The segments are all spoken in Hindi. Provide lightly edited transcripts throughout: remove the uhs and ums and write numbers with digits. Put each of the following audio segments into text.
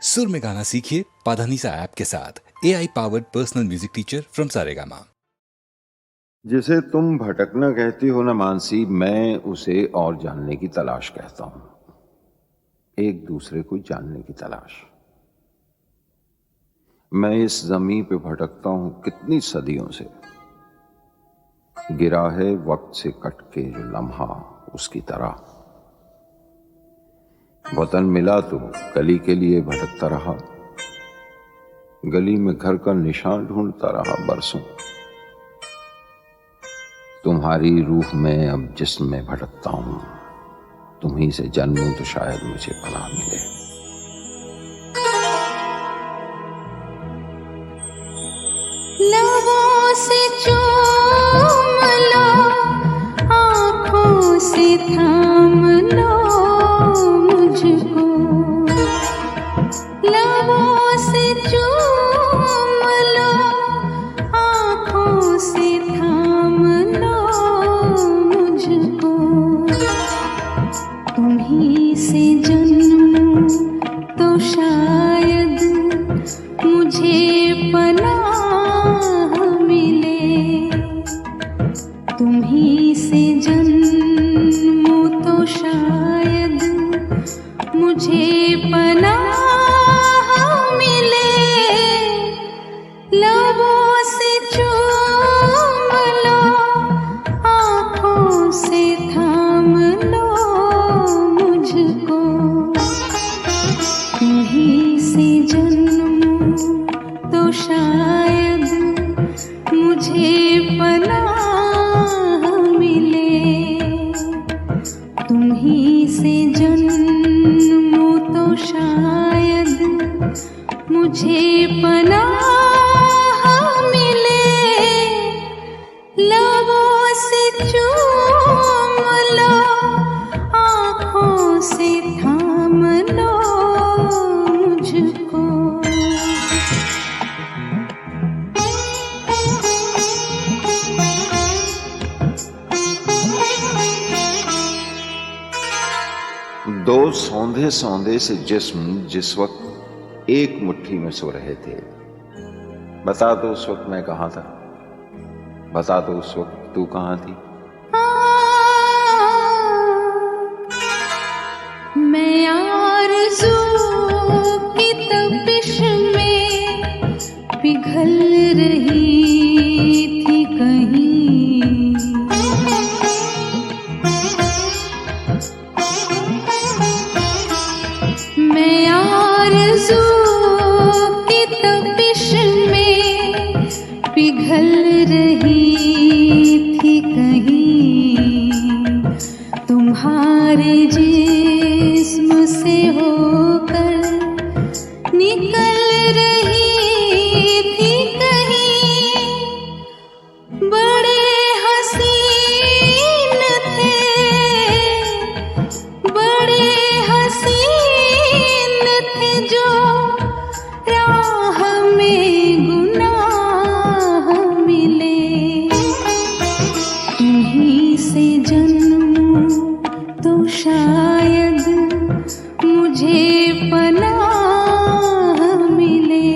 सुर में गाना सीखिए पाधानीसा ऐप के साथ। AI powered personal music teacher from Saregama. जिसे तुम भटकना कहती हो ना मानसी, मैं उसे और जानने की तलाश कहता हूं। एक दूसरे को जानने की तलाश। मैं इस जमीन पे भटकता हूं कितनी सदियों से। गिरा है वक्त से कट के जो लम्हा उसकी तरह। वतन मिला तो गली के लिए भटकता रहा, गली में घर का निशान ढूंढता रहा बरसों। तुम्हारी रूह में अब जिस्म में भटकता हूं, तुम्हीं से जन्मूं तो शायद मुझे पनाह मिले। लबों से चूम लो, आँखों से थाम लो मुझको। लबों से चूम लो, आँखों से थाम लो मुझको। तुम्हीं से जन्मूं तो शायद मुझे पनाह मिले। तुम्हीं से जन्मूं तो शायद मुझे पनाह मिले। लबों से चूम लो, आँखों से थाम लो मुझको। तुम्हीं से जन्मूं तो शायद मुझे पनाह मिले। तुम्हीं से जन्मूं तो शायद मुझे पनाह मिले। लबों से चूम लो, आँखों से थाम लो मुझको। दो सौंधे सौंधे से जिस्म जिस वक्त एक मुट्ठी में सो रहे थे। बता दो उस वक्त मैं कहां था, बता दो उस वक्त तू कहां थी। मैं आरज़ू की तपिश में पिघल रही थी कहीं। मैं आरज़ू की तपिश में पिघल रही थी कहीं। तुम्हारे जिस्म से होकर निकल रही थी कहीं। बड़े हसीन थे, बड़े हसीन थे जो राह में गुनाह मिले। तुम्हीं से जन्मूं तो शायद मुझे पनाह मिले।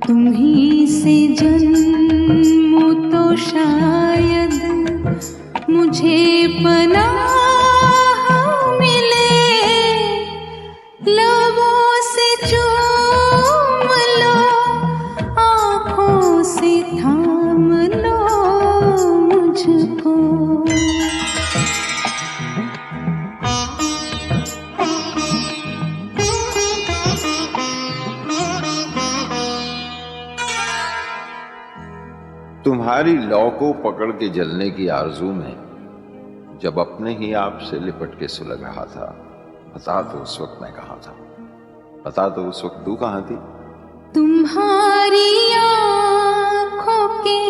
तुम्हीं से जन्मूं तो शायद मुझे पनाह मिले। लबों से चूम लो, आँखों से थाम लो मुझको। तुम्हारी लौ को पकड़ के जलने की आरजू में जब अपने ही आप से लिपट के सुलग रहा था। बता दो उस वक्त मैं कहां था, बता दो उस वक्त तू कहां थी। तुम्हारी आँखों के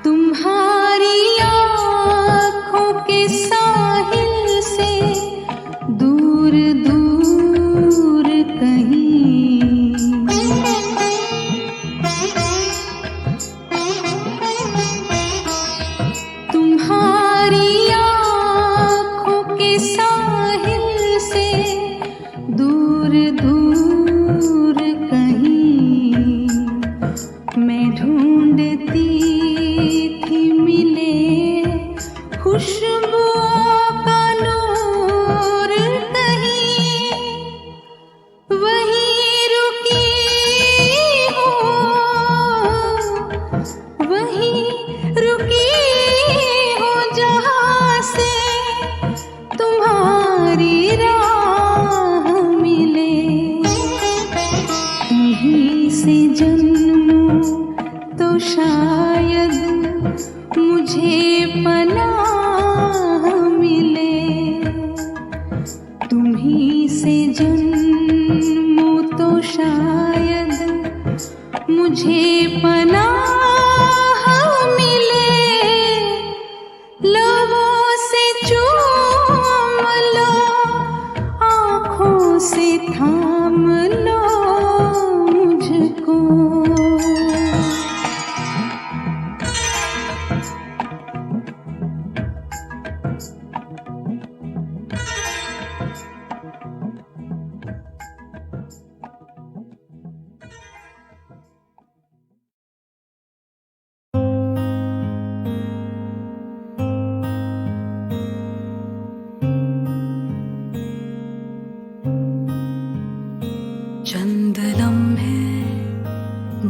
तुम्हारी आँखों के साहिल से दूर दूर कहीं। तुम्हारी आँखों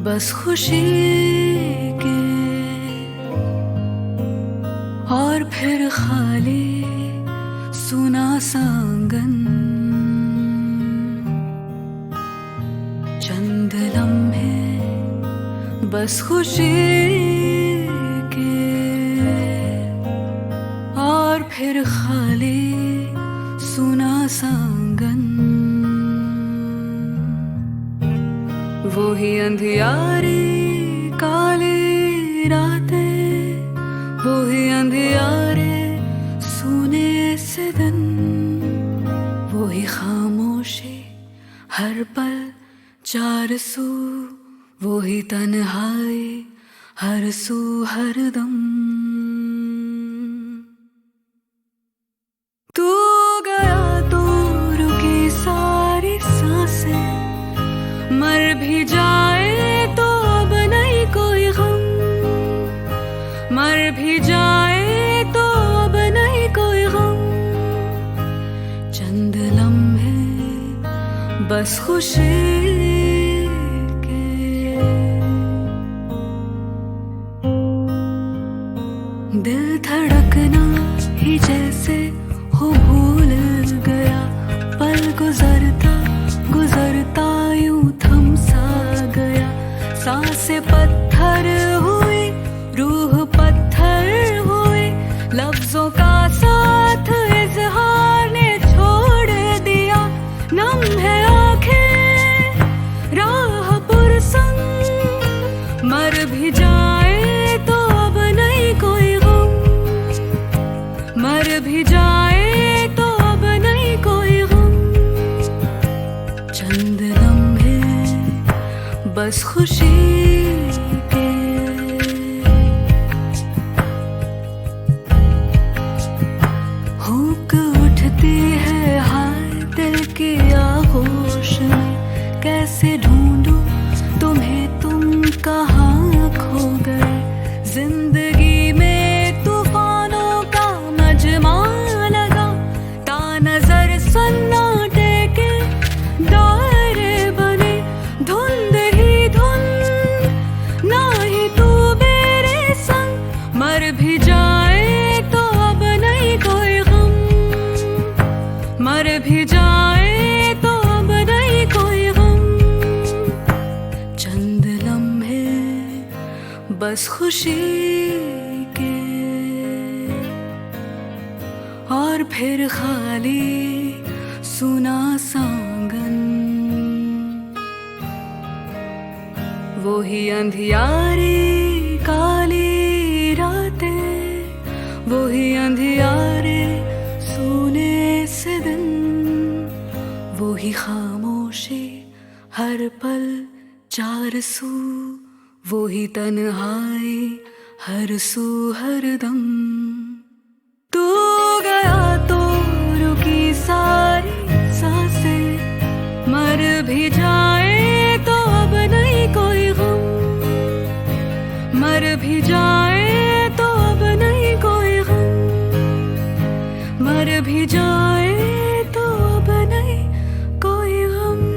बस खुशी के, और फिर खाली सुना सांगन, चंद लम्हे बस खुशी के, और फिर खाली सुना सांगन। वो ही अंधियारी काली रातें, वो ही अंधियारे सुने से दिन, वो ही खामोशी हर पल चार सू, वो ही तन्हाई हर सू हर दम। तू गया तो रुकी सारी सांसें, मर भी जाए तो अब नहीं कोई गम, मर भी जाए तो अब नहीं कोई गम। चंद लम्हे बस खुशी के, दिल धड़कना ही जैसे हो भूल गया, पल गुजरता गुजरता यूं थम सा गया। सांसें पत्थर हुई, रूह पत्थर हुई, लफ्जों का साथ इजहार ने छोड़ दिया। नम है आंखें राह पुरसंग, मर भी जाए तो अब नहीं कोई गम, मर भी जाए तो अब नहीं कोई गम। चंद लम्हे बस खुशी के, हुक उठती है हाय दिल की आगोश में, कैसे ढूंढूं तुम्हें, तुम कहाँ खो गए। जिंदगी में तूफानों का मजमा लगा, तानज़र सन्नाटे के दायरे बने। धुंध ही धुंध ना ही तू मेरे संग, मर भी जाए तो अब नहीं कोई गम, मर भी जाए तो अब नहीं कोई गम। चंद लम्हे बस खुशी के, और फिर खाली सुना सांगन। वो ही अंधियारी काली रातें, वो ही अंधियारे सोने से दिन, वो ही खामोशी हर पल चार सू, वो ही तन्हाई हर सू हर दम। तू गया तो रुकी सारी सांसें, मर भी जाए तो अब नहीं कोई गम, मर भी जाए तो अब नहीं कोई गम, मर भी जाए तो अब नहीं कोई गम।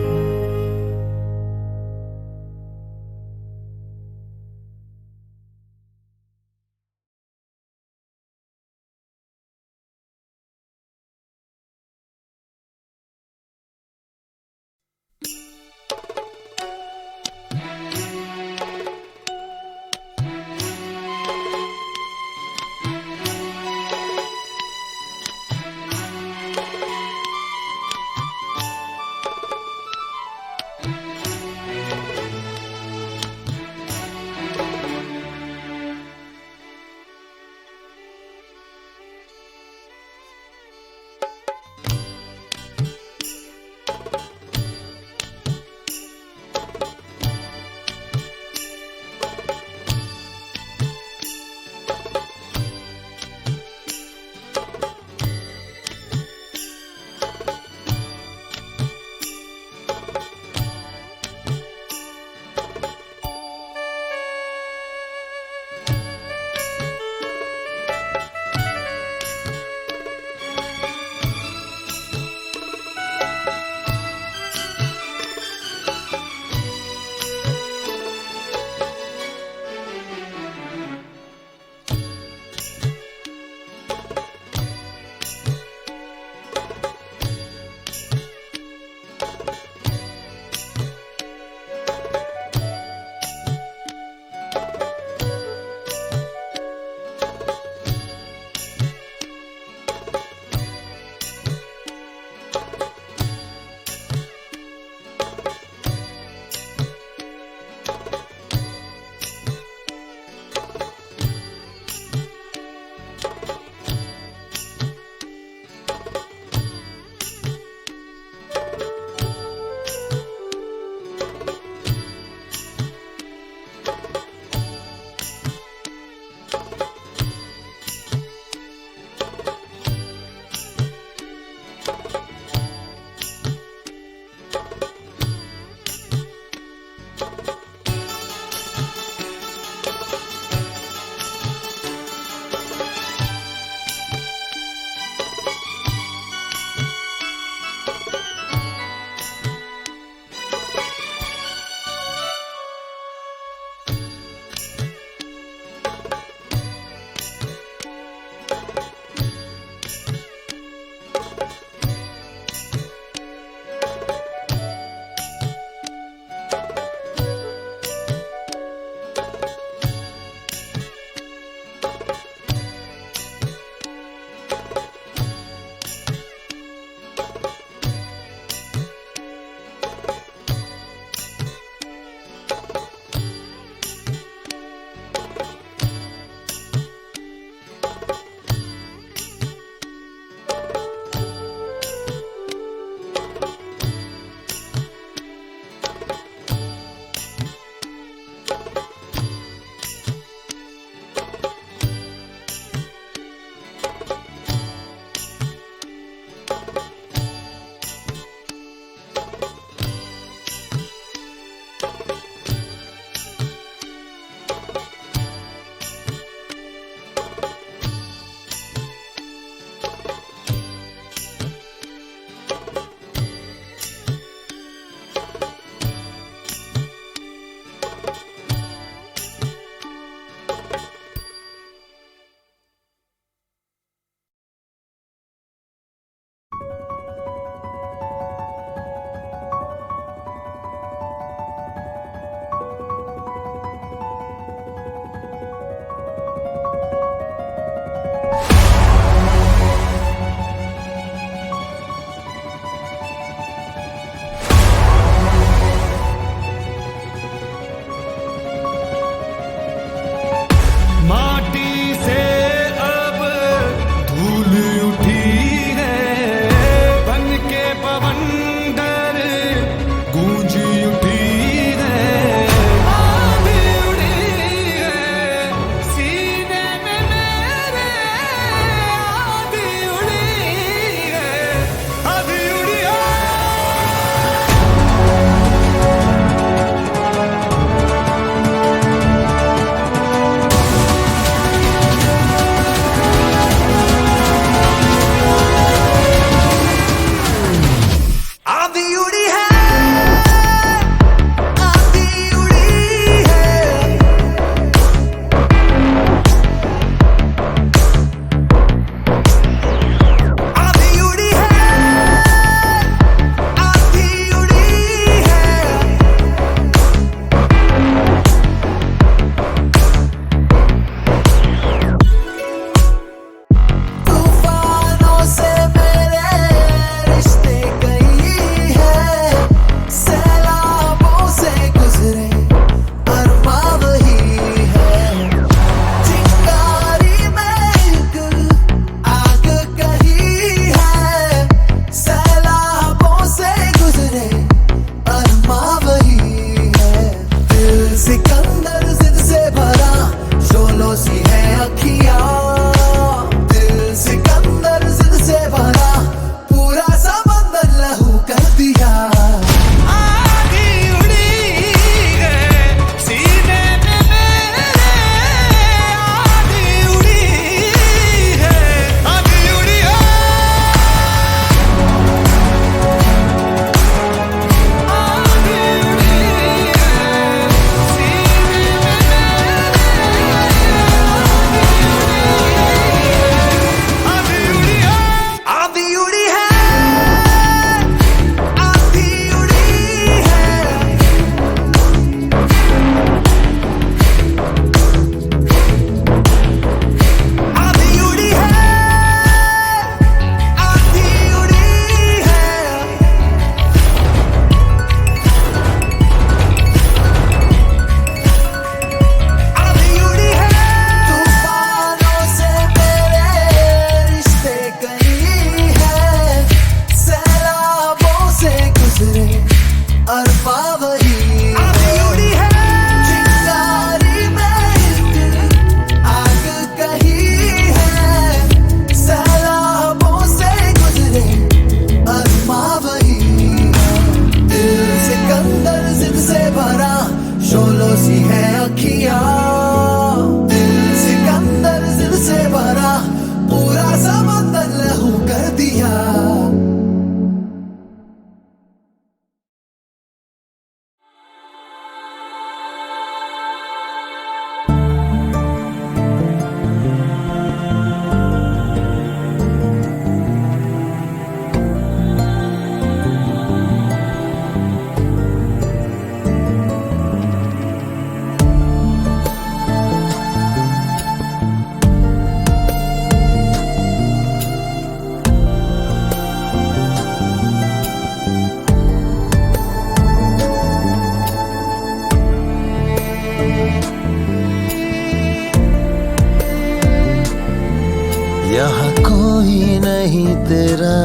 यहाँ कोई नहीं तेरा,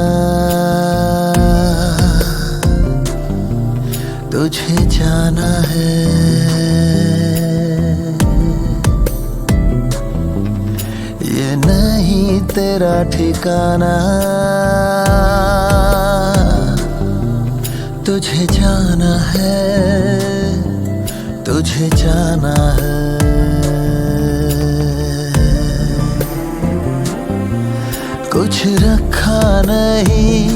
तुझे जाना है। ये नहीं तेरा ठिकाना, तुझे जाना है, तुझे जाना है। कुछ रखा नहीं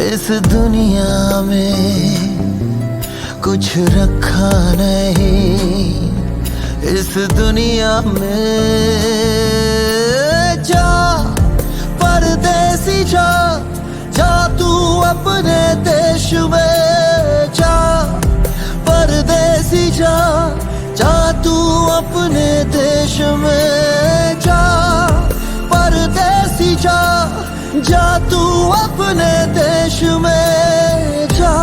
इस दुनिया में, कुछ रखा नहीं इस दुनिया में। जा परदेसी जा, जा तू अपने देश में। जा परदेसी जा, जा तू अपने देश में। जा परदेसी जा, जा तू अपने देश में। जा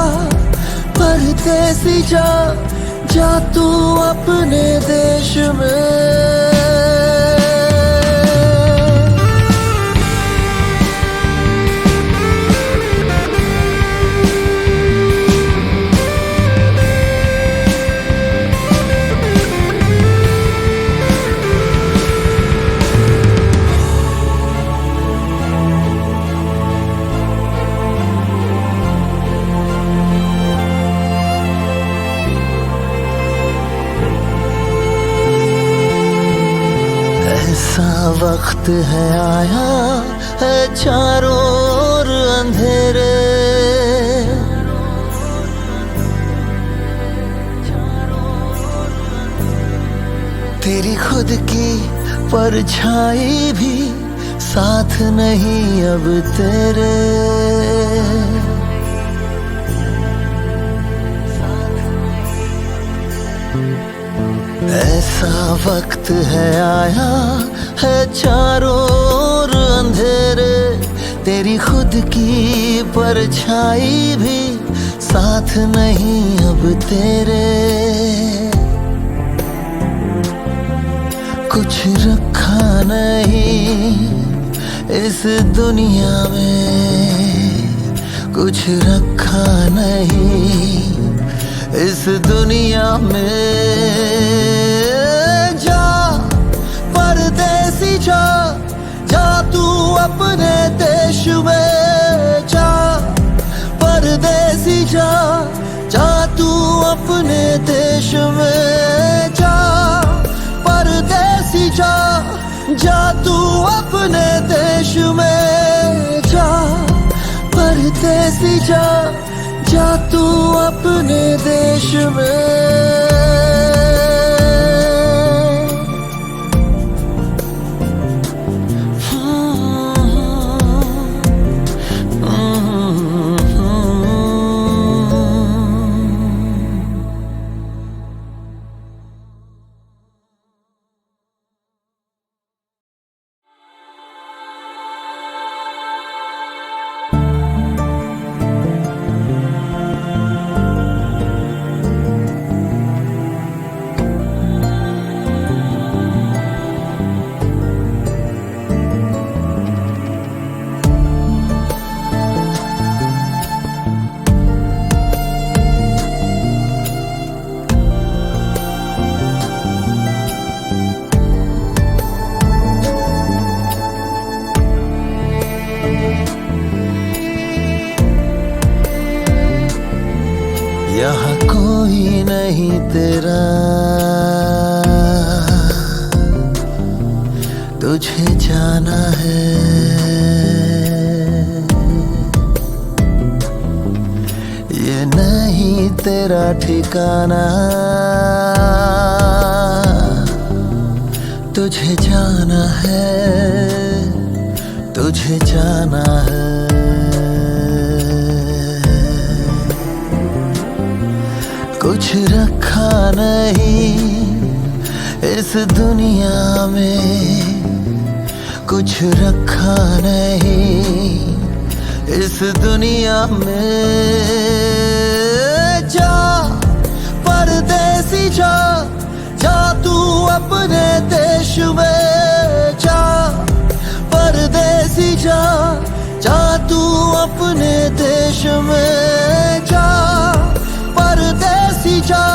परदेसी जा, जा तू अपने देश में। ऐसा वक्त है आया है चारों ओर अंधेरे, तेरी खुद की परछाई भी साथ नहीं अब तेरे। ऐसा वक्त है आया है चारों ओर अंधेरे, तेरी खुद की परछाई भी साथ नहीं अब तेरे। कुछ रखा नहीं इस दुनिया में, कुछ रखा नहीं इस दुनिया में। जा परदेसी जा, जा तू अपने देश में। जा परदेसी जा, जा तू अपने देश में। जा परदेसी जा, जा तू अपने देश में। जा परदेसी जा, जा तू अपने देश में। यहाँ कोई नहीं तेरा, तुझे जाना है। तेरा ठिकाना, तुझे जाना है, तुझे जाना है। कुछ रखा नहीं इस दुनिया में, कुछ रखा नहीं इस दुनिया में। जा परदेसी जा, जा तू अपने देश में। जा परदेसी जा, जा तू अपने देश में। जा परदेसी जा,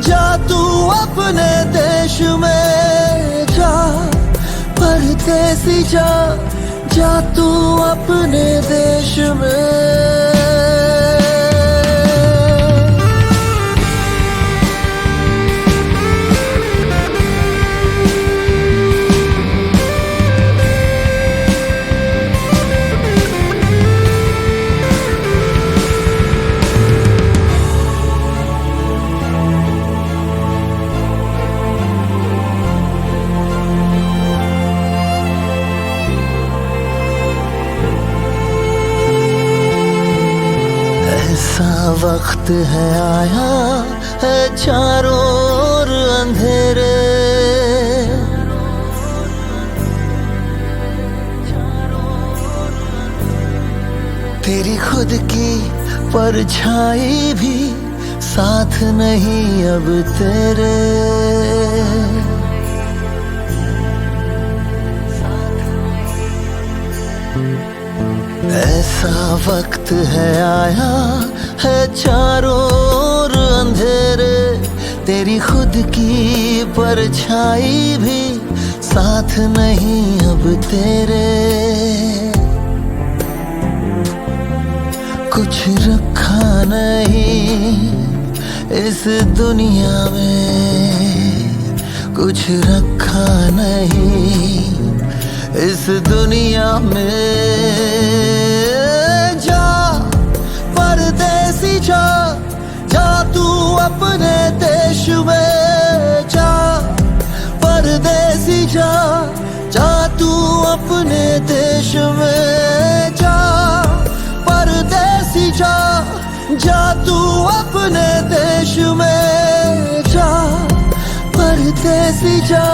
जा तू अपने देश में। जा परदेसी जा, जा तू अपने देश में। वक्त है आया है चारों ओर अंधेरे, तेरी खुद की परछाई भी साथ नहीं अब तेरे। ऐसा वक्त है आया है चारों ओर अंधेरे, तेरी खुद की परछाई भी साथ नहीं अब तेरे। कुछ रखा नहीं इस दुनिया में, कुछ रखा नहीं इस दुनिया में। जा परदेसी जा, जा तू अपने देश में। जा परदेसी जा, जा तू अपने देश में। जा परदेसी जा, जा तू अपने देश में। जा परदेसी जा,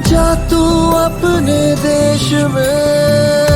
जा तू अपने देश में।